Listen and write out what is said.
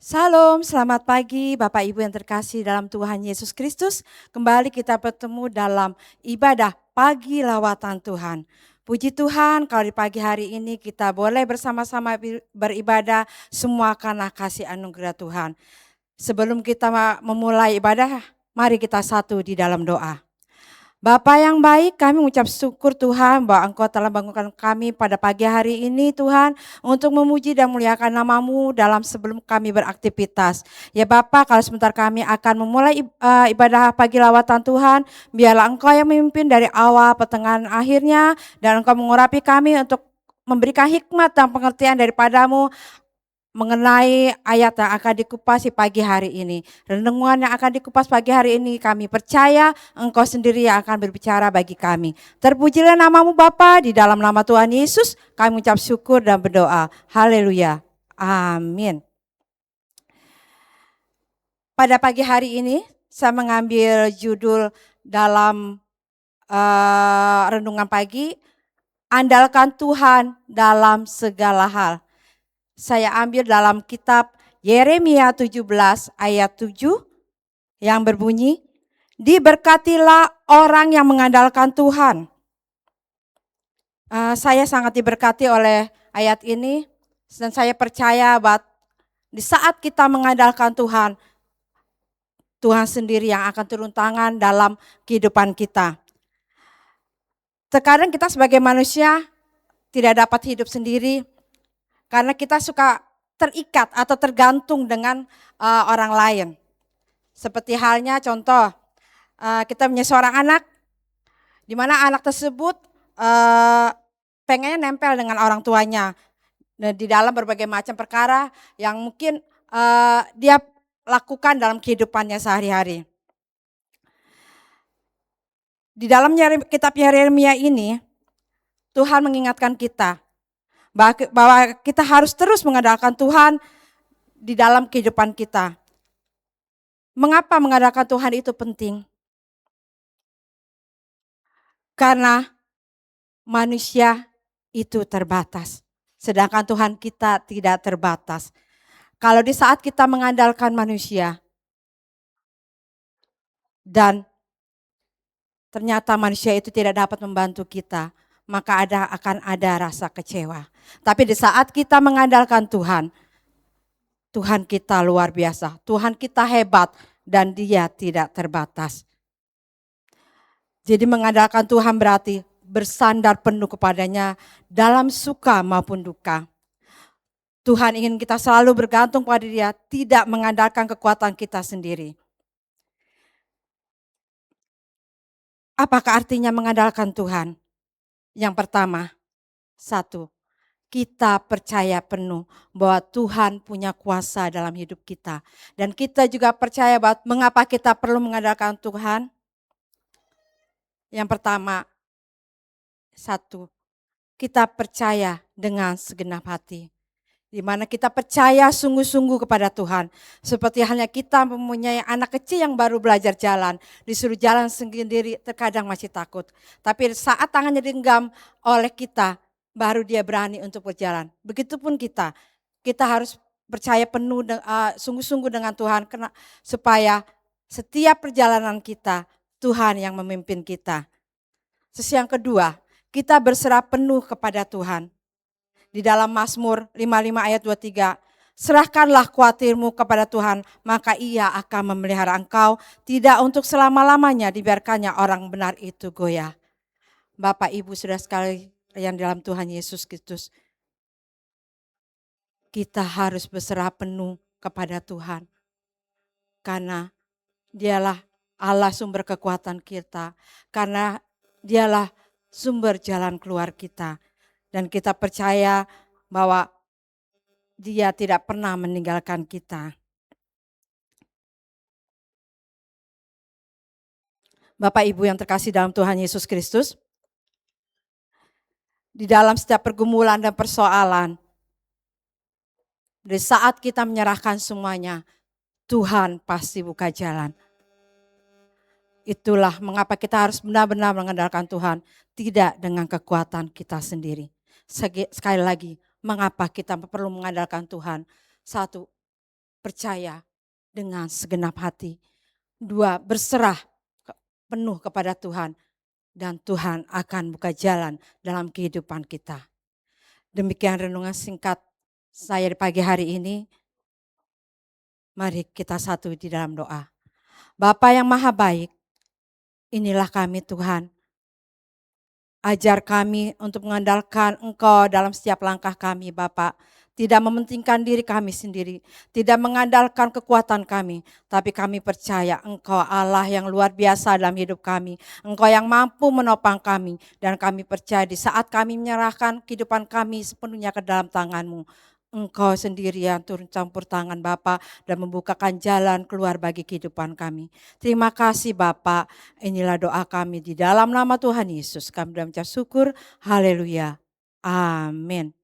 Salam, selamat pagi Bapak Ibu yang terkasih dalam Tuhan Yesus Kristus. Kembali kita bertemu dalam ibadah pagi lawatan Tuhan. Puji Tuhan kalau di pagi hari ini kita boleh bersama-sama beribadah semua karena kasih anugerah Tuhan. Sebelum kita memulai ibadah, mari kita satu di dalam doa. Bapa yang baik, kami mengucap syukur Tuhan bahwa Engkau telah bangunkan kami pada pagi hari ini Tuhan untuk memuji dan muliakan nama-Mu dalam sebelum kami beraktivitas. Ya Bapa, kalau sebentar kami akan memulai ibadah pagi lawatan Tuhan, biarlah Engkau yang memimpin dari awal, pertengahan, akhirnya, dan Engkau mengurapi kami untuk memberikan hikmat dan pengertian daripada-Mu mengenai ayat yang akan dikupas di pagi hari ini. Renungan yang akan dikupas pagi hari ini kami percaya Engkau sendiri yang akan berbicara bagi kami. Terpujilah nama-Mu Bapa, di dalam nama Tuhan Yesus kami mengucap syukur dan berdoa. Haleluya. Amin. Pada pagi hari ini saya mengambil judul dalam renungan pagi, andalkan Tuhan dalam segala hal. Saya ambil dalam kitab Yeremia 17 ayat 7 yang berbunyi, diberkatilah orang yang mengandalkan Tuhan. Saya sangat diberkati oleh ayat ini dan saya percaya bahwa di saat kita mengandalkan Tuhan, Tuhan sendiri yang akan turun tangan dalam kehidupan kita. Terkadang kita sebagai manusia tidak dapat hidup sendiri, karena kita suka terikat atau tergantung dengan orang lain. Seperti halnya contoh, kita punya seorang anak, di mana anak tersebut pengennya nempel dengan orang tuanya. Di dalam berbagai macam perkara yang mungkin dia lakukan dalam kehidupannya sehari-hari. Di dalam kitab Yeremia ini, Tuhan mengingatkan kita bahwa kita harus terus mengandalkan Tuhan di dalam kehidupan kita. Mengapa mengandalkan Tuhan itu penting? Karena manusia itu terbatas, sedangkan Tuhan kita tidak terbatas. Kalau di saat kita mengandalkan manusia dan ternyata manusia itu tidak dapat membantu kita, maka akan ada rasa kecewa. Tapi di saat kita mengandalkan Tuhan, Tuhan kita luar biasa, Tuhan kita hebat dan Dia tidak terbatas. Jadi mengandalkan Tuhan berarti bersandar penuh kepadanya dalam suka maupun duka. Tuhan ingin kita selalu bergantung pada Dia, tidak mengandalkan kekuatan kita sendiri. Apakah artinya mengandalkan Tuhan? Yang pertama, satu, kita percaya penuh bahwa Tuhan punya kuasa dalam hidup kita. Dan kita juga percaya bahwa mengapa kita perlu mengandalkan Tuhan. Yang pertama, satu, kita percaya dengan segenap hati. Di mana kita percaya sungguh-sungguh kepada Tuhan. Seperti halnya kita mempunyai anak kecil yang baru belajar jalan. Disuruh jalan sendiri, terkadang masih takut. Tapi saat tangannya digenggam oleh kita, baru dia berani untuk berjalan. Begitupun kita harus percaya penuh, sungguh-sungguh dengan Tuhan. Supaya setiap perjalanan kita, Tuhan yang memimpin kita. Terus yang kedua, kita berserah penuh kepada Tuhan. Di dalam Mazmur 55 ayat 23, serahkanlah khawatirmu kepada Tuhan, maka Ia akan memelihara engkau, tidak untuk selama-lamanya dibiarkannya orang benar itu goyah. Bapak Ibu saudara sekali yang dalam Tuhan Yesus Kristus, kita harus berserah penuh kepada Tuhan. Karena Dialah Allah sumber kekuatan kita, karena Dialah sumber jalan keluar kita. Dan kita percaya bahwa Dia tidak pernah meninggalkan kita. Bapak Ibu yang terkasih dalam Tuhan Yesus Kristus, di dalam setiap pergumulan dan persoalan, di saat kita menyerahkan semuanya, Tuhan pasti buka jalan. Itulah mengapa kita harus benar-benar mengandalkan Tuhan, tidak dengan kekuatan kita sendiri. Sekali lagi, mengapa kita perlu mengandalkan Tuhan? Satu, percaya dengan segenap hati. 2, berserah penuh kepada Tuhan. Dan Tuhan akan buka jalan dalam kehidupan kita. Demikian renungan singkat saya di pagi hari ini. Mari kita satu di dalam doa. Bapa yang maha baik, inilah kami Tuhan. Ajar kami untuk mengandalkan Engkau dalam setiap langkah kami Bapa. Tidak mementingkan diri kami sendiri. Tidak mengandalkan kekuatan kami. Tapi kami percaya Engkau Allah yang luar biasa dalam hidup kami. Engkau yang mampu menopang kami. Dan kami percaya di saat kami menyerahkan kehidupan kami sepenuhnya ke dalam tangan-Mu. Engkau sendiri yang turun campur tangan Bapa dan membukakan jalan keluar bagi kehidupan kami. Terima kasih Bapa. Inilah doa kami di dalam nama Tuhan Yesus. Kami mengucap syukur. Haleluya. Amin.